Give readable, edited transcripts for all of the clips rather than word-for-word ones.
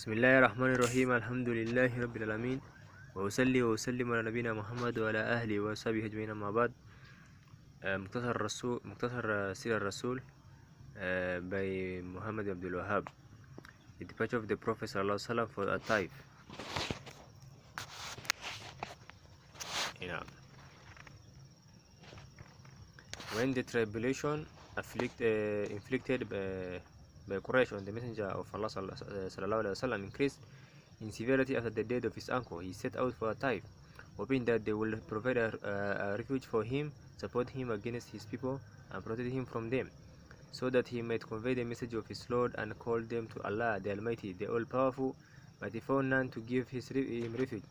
بسم الله الرحمن الرحيم. الحمد لله رب العالمين، وأصلي وأسلم على نبينا محمد وعلى أهله وصحبه أجمعين. أما بعد. مختصر سيرة الرسول by Muhammad Abdul Wahab. The departure of the Prophet ﷺ for a type. When the tribulation inflicted by Quraysh on the Messenger of Allah ﷺ increased in severity after the death of his uncle, he set out for a Taif, hoping that they will provide a refuge for him, support him against his people, and protect him from them, so that he might convey the message of his Lord and call them to Allah, the Almighty, the All-Powerful. But he found none to give him refuge,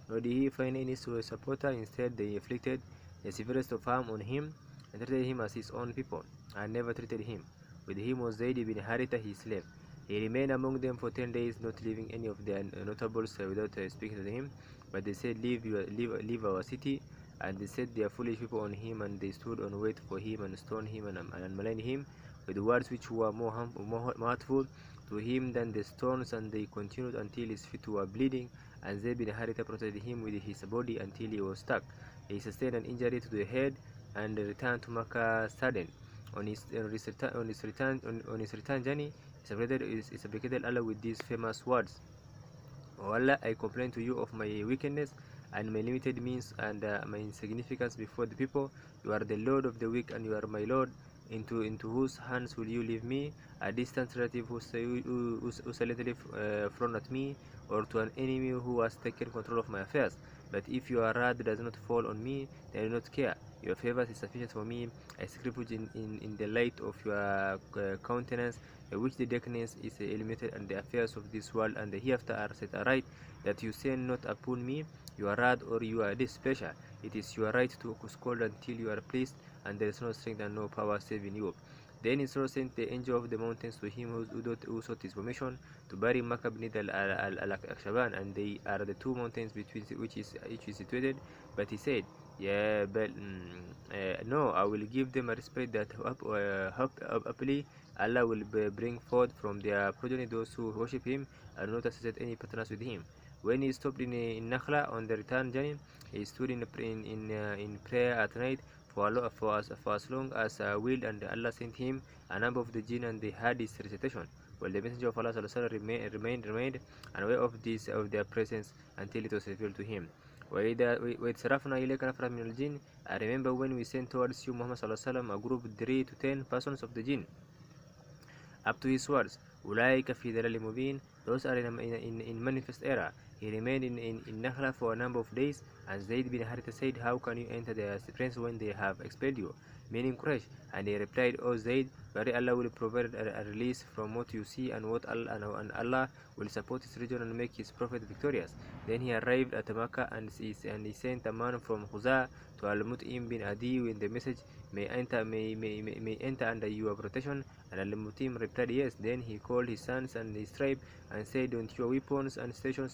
nor did he find any supporter. Instead, they inflicted the severest of harm on him and treated him as his own people, and never treated him. With him was Zayd ibn Haritha, his slave. He remained among them for 10 days, not leaving any of their notables without speaking to him. But they said, leave our city. And they set their foolish people on him, and they stood on wait for him, and stoned him, and maligned him with words which were more hurtful to him than the stones. And they continued until his feet were bleeding, and Zayd bin Haritha protected him with his body until he was stuck. He sustained an injury to the head and returned to Makkah saddened. On his return journey, he supplicated Allah with these famous words: "O Allah, I complain to you of my wickedness and my limited means and my insignificance before the people. You are the Lord of the weak, and you are my Lord. Into whose hands will you leave me? A distant relative who silently frowned at me, or to an enemy who has taken control of my affairs? But if your wrath does not fall on me, then I do not care. Your favor is sufficient for me. I seek refuge in the light of your countenance, by which the darkness is eliminated, and the affairs of this world and the hereafter are set aright, that you send not upon me your wrath or your displeasure. It is your right to scold until you are pleased, and there is no strength and no power save in you." Then Israel sent the angel of the mountains to him who sought his permission to bury Makkah beneath Al-Akshaban, and they are the two mountains between which each is situated. But he said, "Yeah, but no, I will give them a respite that happily Allah will bring forth from their progeny those who worship him and not associate any partners with him." When he stopped in Nakhla on the return journey, he stood in prayer at night for as long as willed, and Allah sent him a number of the jinn, and they heard his recitation, while the Messenger of Allah remained unaware of their presence until it was revealed to him. وَإِذْ صَرَفْنَا إِلَيْكَ نَفْرًا مِنَ الْجِنِّ. I remember when we sent towards you, Muhammad ﷺ, a group 3 to 10 persons of the jinn, up to his words, "Ulaika fi dhalalin mubin." Those are in manifest error. He remained in Nakhla for a number of days, and Zayd bin Haritha said, "How can you enter their friends when they have expelled you?" Meaning Quraysh. And he replied, "O Zayd, very Allah will provide a release from what you see, and Allah will support his religion and make his prophet victorious." Then he arrived at Makkah, and he sent a man from Khuza to Al-Mut'im bin Adi with the message, may enter under your protection." And Al-Mut'im replied, "Yes." Then he called his sons and his tribe and said, "Don't your weapons and station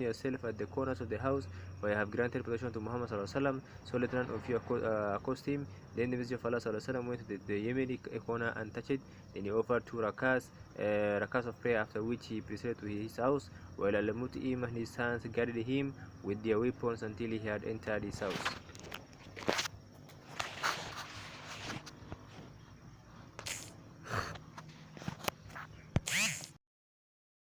yourselves at the corners of the house, for I have granted protection to Muhammad ﷺ, so let none of you accost him." Then the Messenger of Allah ﷺ went to the Yemeni corner and touched it. Then he offered 2 rakas of prayer, after which he proceeded to his house, while Al-Mut'im and his sons guarded him with their weapons until he had entered his house.